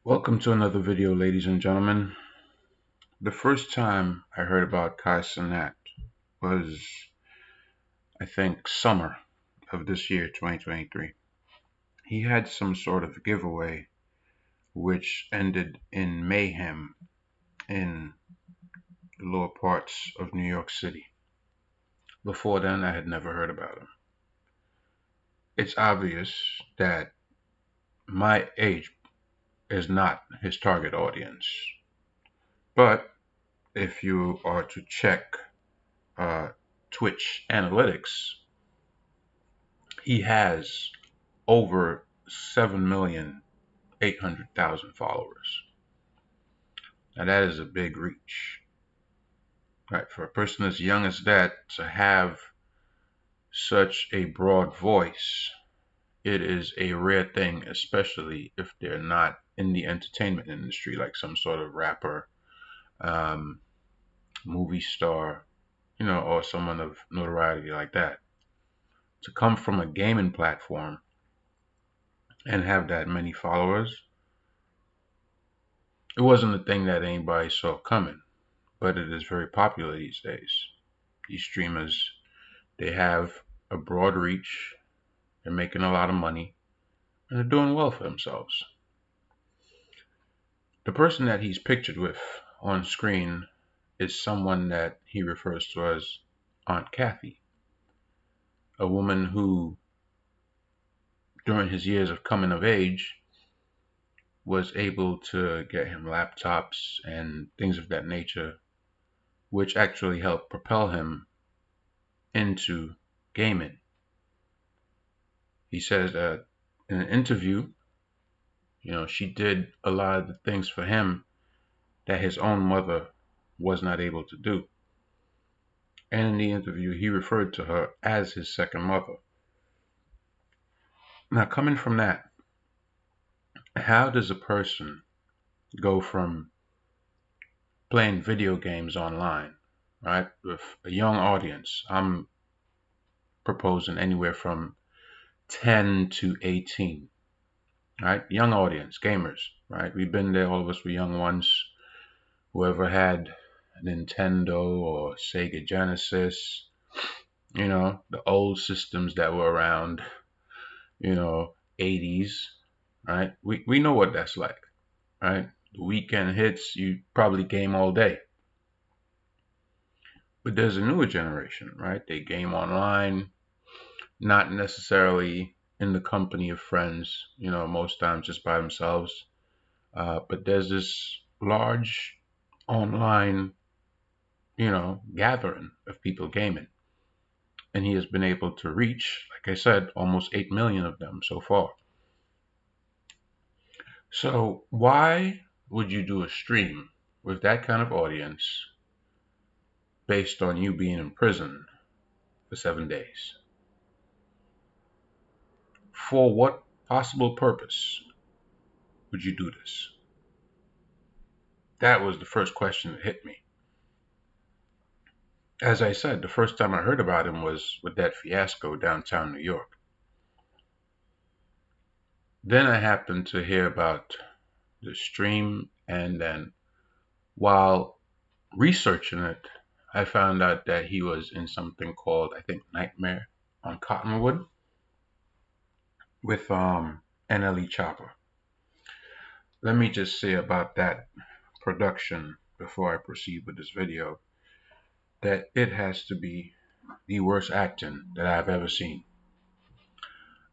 Welcome to another video, ladies and gentlemen. The first time I heard about Kai Cenat was, I think, summer of this year, 2023. He had some sort of giveaway which ended in mayhem in the lower parts of New York City. Before then, I had never heard about him. It's obvious that my age is not his target audience. But if you are to check uh, Twitch analytics, he has over 7,800,000 followers. Now that is a big reach, right? For a person as young as that to have such a broad voice, it is a rare thing, especially if they're not in the entertainment industry, like some sort of rapper, um, movie star, or someone of notoriety like that. To come from a gaming platform and have that many followers, it wasn't a thing that anybody saw coming, but it is very popular these days. These streamers, they have a broad reach, they're making a lot of money, and they're doing well for themselves. The person that he's pictured with on screen is someone that he refers to as Aunt Kathy, a woman who, during his years of coming of age, was able to get him laptops and things of that nature, which actually helped propel him into gaming. He says that in an interview, she did a lot of the things for him that his own mother was not able to do. And in the interview, he referred to her as his second mother. Now, coming from that, how does a person go from playing video games online, right, with a young audience? I'm proposing anywhere from 10 to 18, right? Young audience, gamers, right? We've been there, all of us were young once. Whoever had a Nintendo or Sega Genesis, the old systems that were around, 80s, right? We know what that's like, right? The weekend hits, you probably game all day. But there's a newer generation, right? They game online, not necessarily in the company of friends, most times just by themselves. But there's this large online, gathering of people gaming. And he has been able to reach, like I said, almost 8 million of them so far. So why would you do a stream with that kind of audience based on you being in prison for 7 days? For what possible purpose would you do this? That was the first question that hit me. As I said, the first time I heard about him was with that fiasco downtown New York. Then I happened to hear about the stream, and then while researching it, I found out that he was in something called, I think, Nightmare on Cottonwood with NLE Chopper. Let me just say about that production before I proceed with this video that it has to be the worst acting that I've ever seen.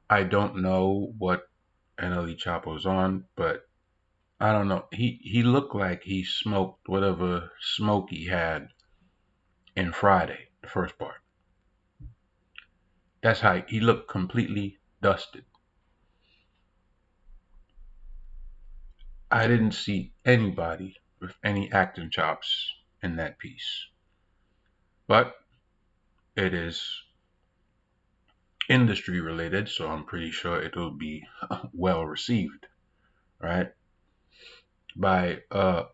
I don't know what NLE Chopper was on, but I don't know. He looked like he smoked whatever smoke he had in Friday, the first part. That's how he looked, completely dusted. I didn't see anybody with any acting chops in that piece. But it is industry related, so I'm pretty sure it will be well received, right? By a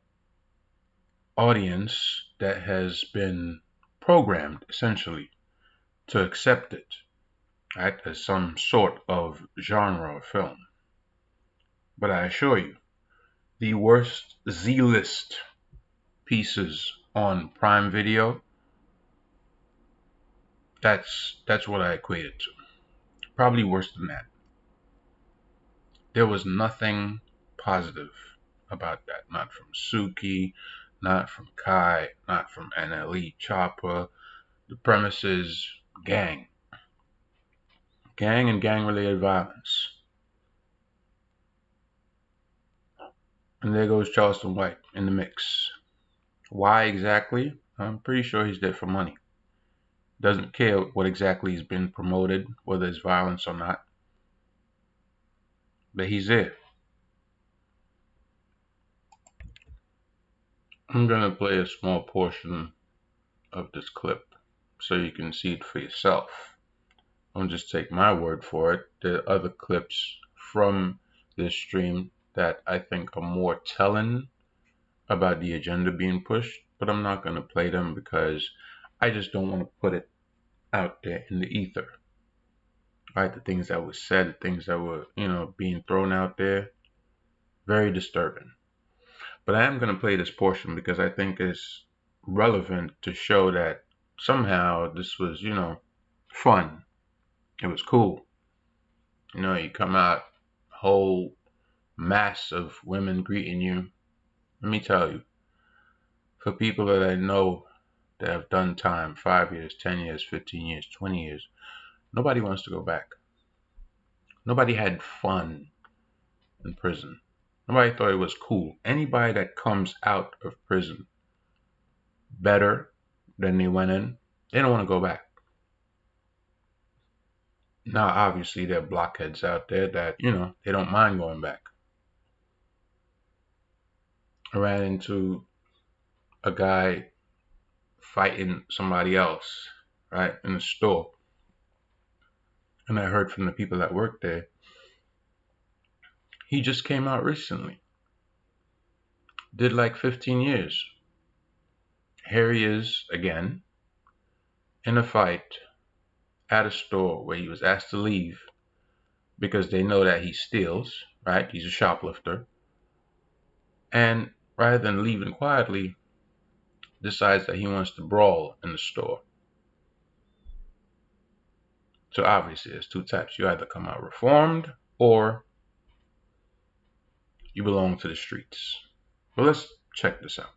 audience that has been programmed essentially to accept it, right, as some sort of genre of film. But I assure you, the worst Z-list pieces on Prime Video, that's what I equate it to. Probably worse than that. There was nothing positive about that. Not from Suki, not from Kai, not from NLE Choppa. The premise is gang. Gang and gang related violence. And there goes Charleston White in the mix. Why exactly? I'm pretty sure he's there for money. Doesn't care what exactly he's been promoted, whether it's violence or not. But he's there. I'm gonna play a small portion of this clip so you can see it for yourself. Don't just take my word for it. There are other clips from this stream that I think are more telling about the agenda being pushed, but I'm not gonna play them because I just don't want to put it out there in the ether. Right? The things that were said, the things that were, being thrown out there, very disturbing. But I am going to play this portion because I think it's relevant to show that somehow this was, fun. It was cool. You come out, whole mass of women greeting you. Let me tell you, for people that I know that have done time, 5 years, 10 years, 15 years, 20 years, nobody wants to go back. Nobody had fun in prison. Nobody thought it was cool. Anybody that comes out of prison better than they went in, they don't want to go back. Now, obviously, there are blockheads out there that, they don't mind going back. I ran into a guy fighting somebody else, right, in the store. And I heard from the people that work there, he just came out recently. Did like 15 years. Here he is again in a fight at a store where he was asked to leave because they know that he steals, right? He's a shoplifter. And rather than leaving quietly, decides that he wants to brawl in the store. So obviously there's two types. You either come out reformed or you belong to the streets. But let's check this out.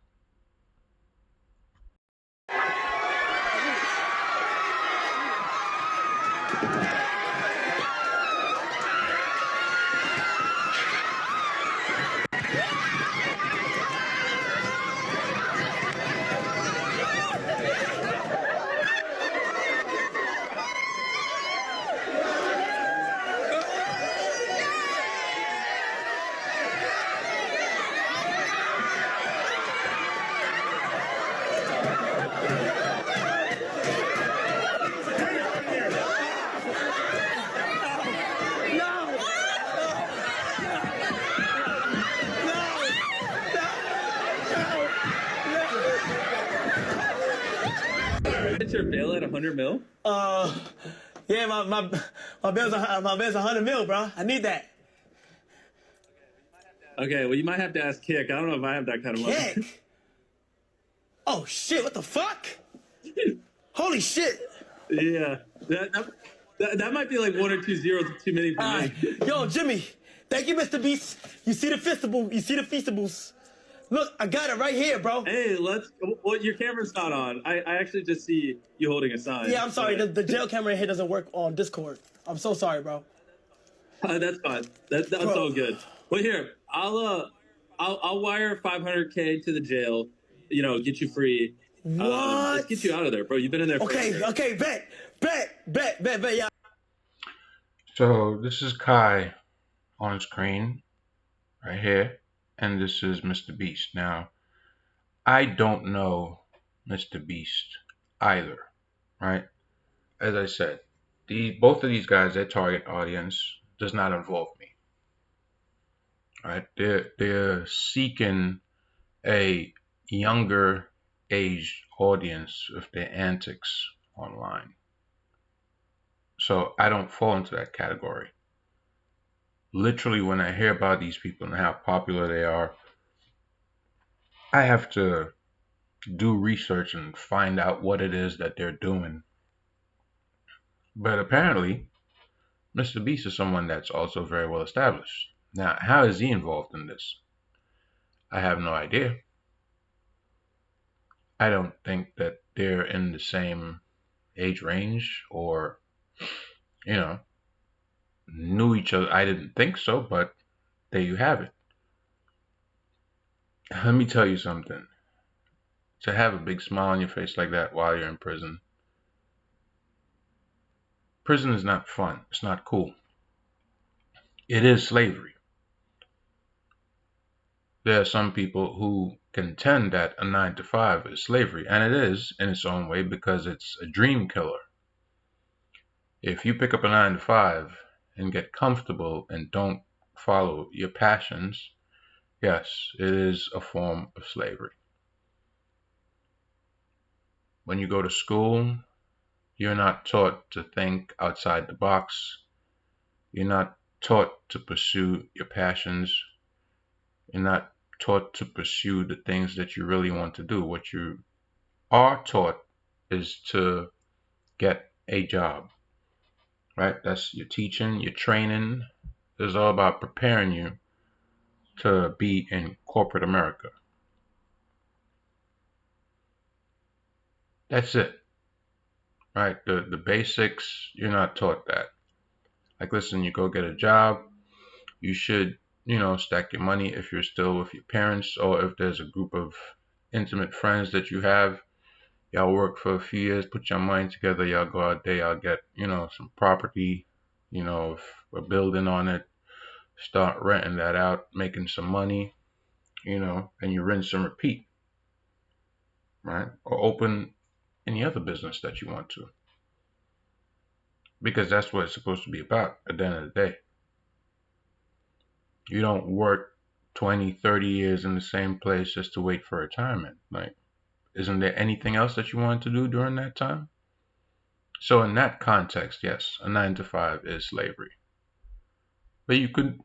Is your bail at 100 mil? Yeah, my bill's 100 mil, bro. I need that. Okay, well, you might have to ask Kick. I don't know if I have that kind of money. Kick? Oh shit! What the fuck? Holy shit! Yeah, that might be like 1 or 2 zeros too many for me. Yo, Jimmy, thank you, Mr. Beast. You see the festival? You see the feastables? Look, I got it right here, bro. Hey, well, your camera's not on. I actually just see you holding a sign. Yeah, I'm sorry. The jail camera here doesn't work on Discord. I'm so sorry, bro. That's fine. That's all good. Well, here, I'll wire 500K to the jail. Get you free. What? Let's get you out of there, bro. You've been in there. Okay, bet, yeah. So this is Kai on screen right here, and this is Mr. Beast. Now, I don't know Mr. Beast either, right? As I said, both of these guys, their target audience does not involve me. Right? They're seeking a younger age audience with their antics online. So I don't fall into that category. Literally, when I hear about these people and how popular they are, I have to do research and find out what it is that they're doing. But apparently, Mr. Beast is someone that's also very well established. Now, how is he involved in this? I have no idea. I don't think that they're in the same age range or, you know, knew each other. I didn't think so, but there you have it. Let me tell you something. To have a big smile on your face like that while you're in prison, prison is not fun. It's not cool. It is slavery. There are some people who contend that a 9 to 5 is slavery, and it is in its own way because it's a dream killer. If you pick up a 9 to 5 and get comfortable and don't follow your passions, yes, it is a form of slavery. When you go to school, you're not taught to think outside the box. You're not taught to pursue your passions. You're not taught to pursue the things that you really want to do. What you are taught is to get a job, right? That's your teaching, your training. It's all about preparing you to be in corporate America. That's it, right? The basics, you're not taught that. Like, listen, you go get a job, you should, stack your money if you're still with your parents or if there's a group of intimate friends that you have. Y'all work for a few years, put your money together, y'all go out there, y'all get, some property, a building on it, start renting that out, making some money, and you rinse and repeat, right? Or open any other business that you want to. Because that's what it's supposed to be about at the end of the day. You don't work 20, 30 years in the same place just to wait for retirement. Like, isn't there anything else that you wanted to do during that time? So in that context, yes, a 9 to 5 is slavery. But you can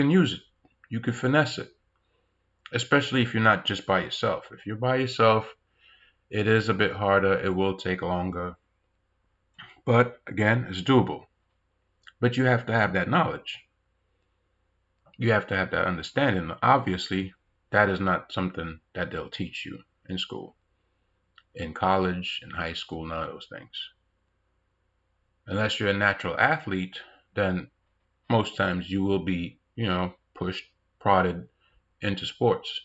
use it. You can finesse it. Especially if you're not just by yourself. If you're by yourself, it is a bit harder. It will take longer. But again, it's doable. But you have to have that knowledge. You have to have that understanding. Obviously, that is not something that they'll teach you in school, in college, in high school, none of those things. Unless you're a natural athlete, then most times you will be, pushed, prodded into sports.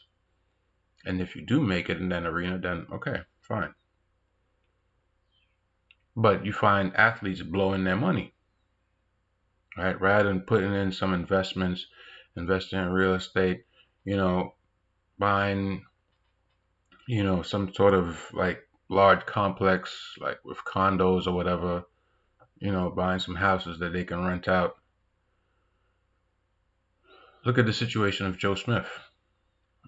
And if you do make it in that arena, then okay, fine. But you find athletes blowing their money, right? Rather than putting in some investments, investing in real estate, buying, some sort of like large complex, like with condos or whatever, buying some houses that they can rent out. Look at the situation of Joe Smith,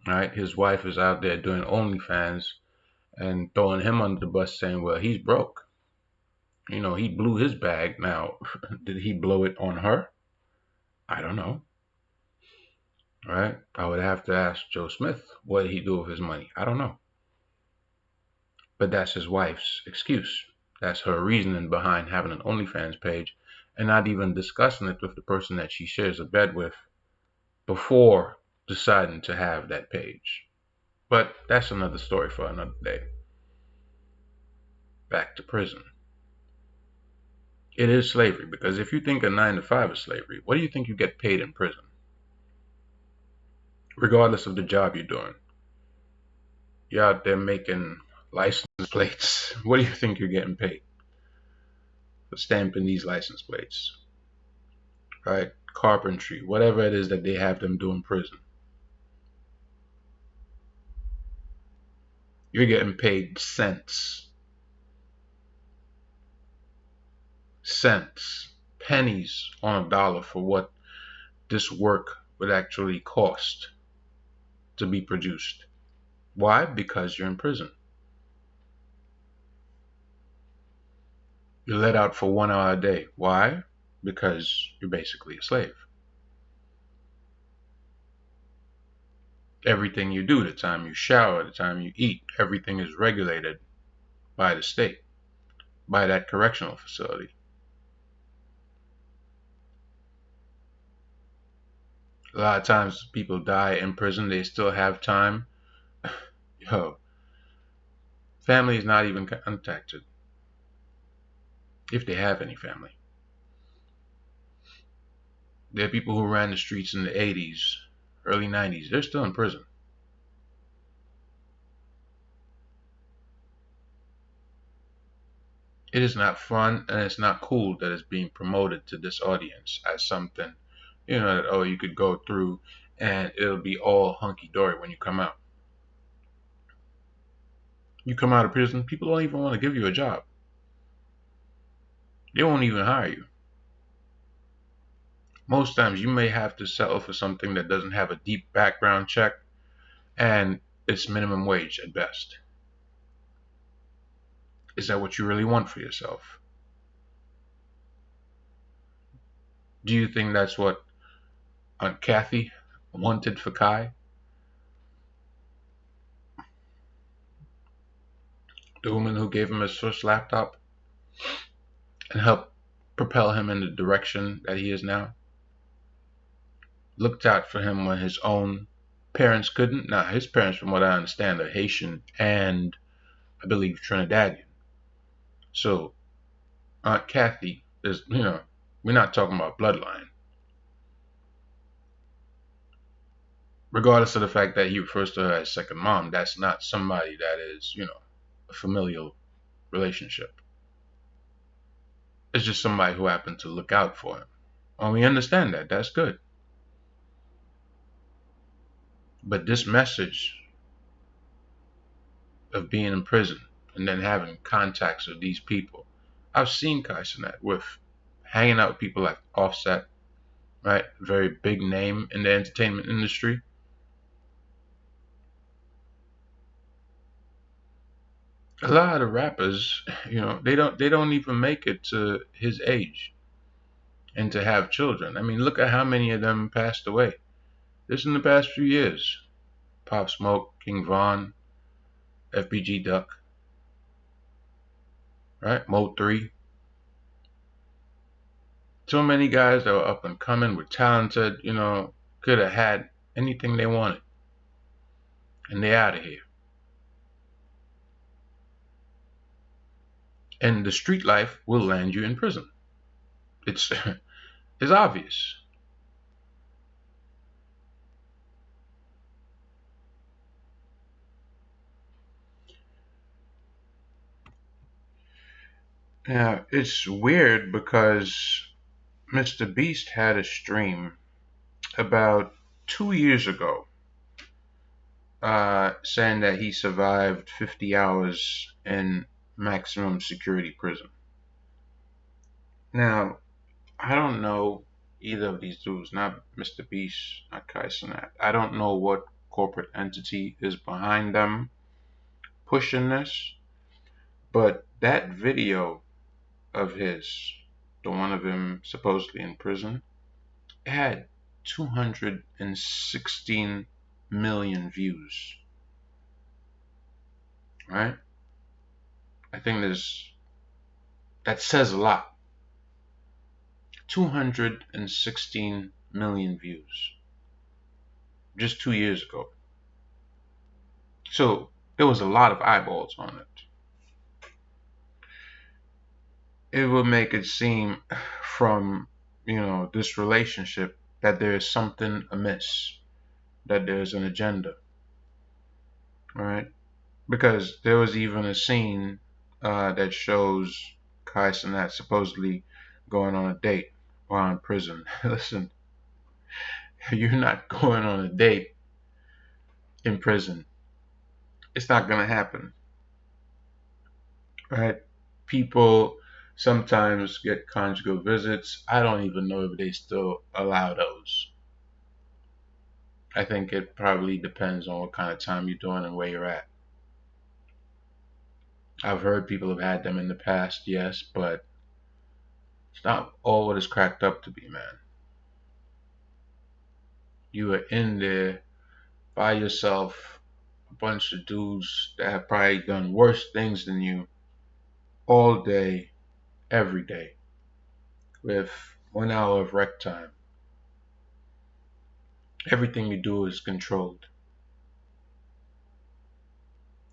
right? His wife is out there doing OnlyFans and throwing him under the bus saying, well, he's broke. He blew his bag. Now, did he blow it on her? I don't know. Right? I would have to ask Joe Smith, what did he do with his money? I don't know. But that's his wife's excuse. That's her reasoning behind having an OnlyFans page and not even discussing it with the person that she shares a bed with before deciding to have that page. But that's another story for another day. Back to prison. It is slavery because if you think a 9 to 5 is slavery, what do you think you get paid in prison? Regardless of the job you're doing. You're out there making license plates. What do you think you're getting paid for stamping these license plates? Right? Carpentry, whatever it is that they have them do in prison. You're getting paid cents. Cents. Pennies on a dollar for what this work would actually cost to be produced. Why? Because you're in prison. You're let out for 1 hour a day. Why? Because you're basically a slave. Everything you do, the time you shower, the time you eat, everything is regulated by the state, by that correctional facility. A lot of times people die in prison, they still have time. Yo, family is not even contacted, if they have any family. There are people who ran the streets in the 80s, early 90s. They're still in prison. It is not fun and it's not cool that it's being promoted to this audience as something, that, oh, you could go through and it'll be all hunky dory when you come out. You come out of prison, people don't even want to give you a job. They won't even hire you. Most times you may have to settle for something that doesn't have a deep background check and it's minimum wage at best. Is that what you really want for yourself? Do you think that's what Aunt Kathy wanted for Kai? The woman who gave him his first laptop and helped propel him in the direction that he is now? Looked out for him when his own parents couldn't? Now, his parents, from what I understand, are Haitian and I believe Trinidadian. So, Aunt Kathy is, we're not talking about bloodline. Regardless of the fact that he refers to her as second mom, that's not somebody that is, a familial relationship. It's just somebody who happened to look out for him. And we understand that. That's good. But this message of being in prison and then having contacts with these people, I've seen Kai Cenat with hanging out with people like Offset, right? Very big name in the entertainment industry. A lot of the rappers, they don't even make it to his age and to have children. I mean, look at how many of them passed away just in the past few years. Pop Smoke, King Von, FBG Duck, right? Mo 3. So many guys that were up and coming, were talented, could have had anything they wanted. And they out of here. And the street life will land you in prison. It's it's obvious. Yeah, it's weird because Mr. Beast had a stream about 2 years ago, saying that he survived 50 hours in maximum security prison. Now, I don't know either of these dudes, not Mr. Beast, not Kai Cenat. I don't know what corporate entity is behind them pushing this, but that video of his, the one of him supposedly in prison, it had 216 million views. Right? I think that says a lot. 216 million views just 2 years ago. So there was a lot of eyeballs on it. It will make it seem from, this relationship that there is something amiss, that there's an agenda. All right? Because there was even a scene that shows Kai Cenat supposedly going on a date while in prison. Listen, you're not going on a date in prison. It's not going to happen. Right? People sometimes get conjugal visits. I don't even know if they still allow those. I think it probably depends on what kind of time you're doing and where you're at. I've heard people have had them in the past, yes, but it's not all what it's cracked up to be, man. You are in there by yourself, a bunch of dudes that have probably done worse things than you all day, every day, with 1 hour of rec time. Everything you do is controlled.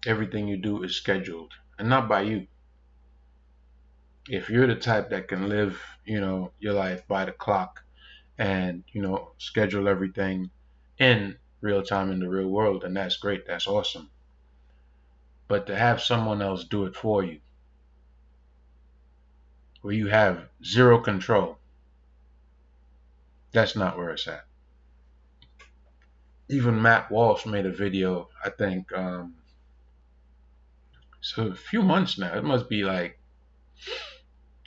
Everything you do is scheduled, and not by you. If you're the type that can live, your life by the clock and, schedule everything in real time in the real world, then that's great. That's awesome. But to have someone else do it for you, where you have zero control, that's not where it's at. Even Matt Walsh made a video, I think, so a few months now. It must be like,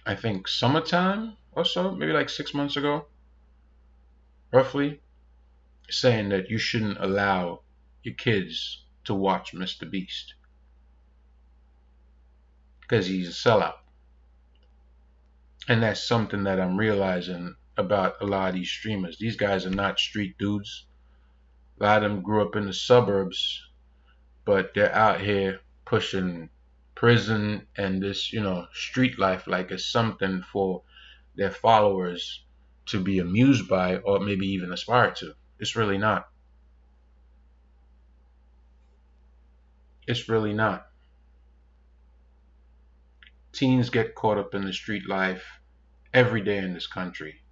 I think, summertime or so, maybe like 6 months ago, roughly, saying that you shouldn't allow your kids to watch Mr. Beast because he's a sellout. And that's something that I'm realizing about a lot of these streamers. These guys are not street dudes. A lot of them grew up in the suburbs, but they're out here pushing prison and this, street life like it's something for their followers to be amused by or maybe even aspire to. It's really not. It's really not. Teens get caught up in the street life every day in this country.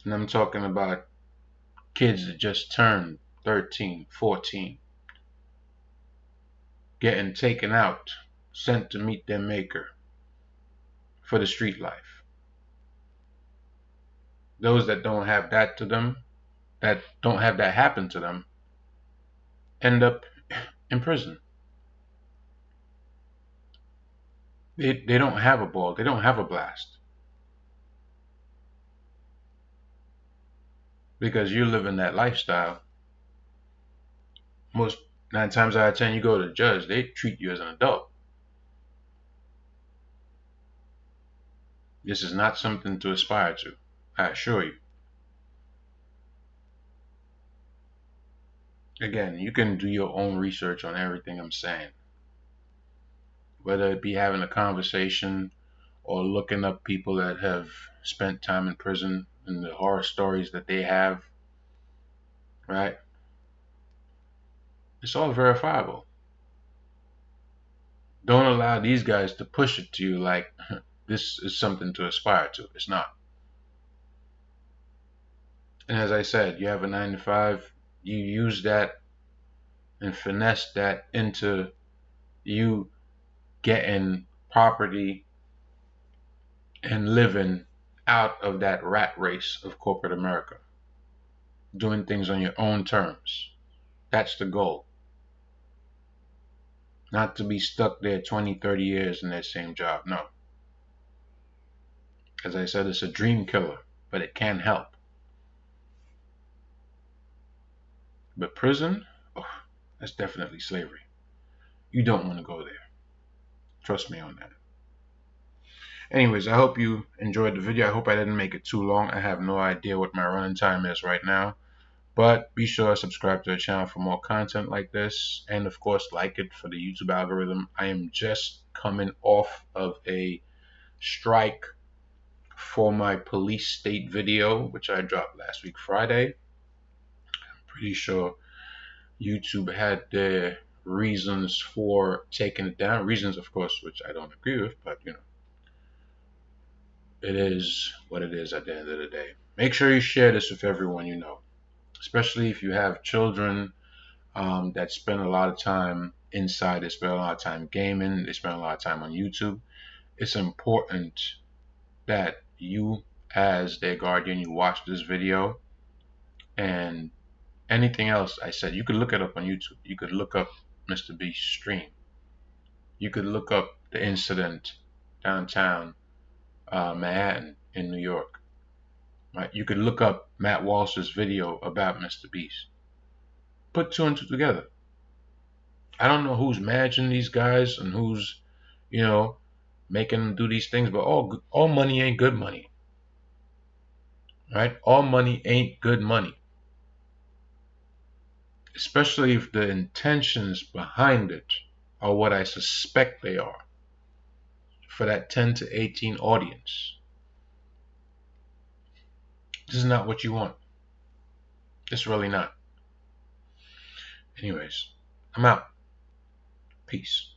And I'm talking about kids that just turned 13, 14, getting taken out, sent to meet their maker for the street life. Those that don't have that to them, that don't have that happen to them, end up in prison. They don't have a ball. They don't have a blast. Because you're living that lifestyle. Most 9 times out of 10, you go to the judge, they treat you as an adult. This is not something to aspire to, I assure you. Again, you can do your own research on everything I'm saying. Whether it be having a conversation or looking up people that have spent time in prison and the horror stories that they have, right? It's all verifiable. Don't allow these guys to push it to you like this is something to aspire to. It's not. And as I said, you have a 9 to 5, you use that and finesse that into you getting property and living out of that rat race of corporate America. Doing things on your own terms. That's the goal. Not to be stuck there 20, 30 years in that same job. No. As I said, it's a dream killer, but it can help. But prison, that's definitely slavery. You don't want to go there. Trust me on that. Anyways, I hope you enjoyed the video. I hope I didn't make it too long. I have no idea what my running time is right now. But be sure to subscribe to the channel for more content like this. And of course, like it for the YouTube algorithm. I am just coming off of a strike for my police state video, which I dropped last week Friday. I'm pretty sure YouTube had their reasons for taking it down. Reasons, of course, which I don't agree with, but it is what it is at the end of the day. Make sure you share this with everyone you know, especially if you have children that spend a lot of time inside. They spend a lot of time gaming. They spend a lot of time on YouTube. It's important that you, as their guardian, you watch this video. And anything else I said, you could look it up on YouTube. You could look up Mr. Beast's stream. You could look up the incident downtown Manhattan in New York. Right? You could look up Matt Walsh's video about Mr. Beast. Put two and two together. I don't know who's managing these guys and who's, making them do these things, but all money ain't good money. Right? All money ain't good money. especially if the intentions behind it are what I suspect they are for that 10 to 18 audience. This is not what you want. It's really not. Anyways, I'm out. Peace.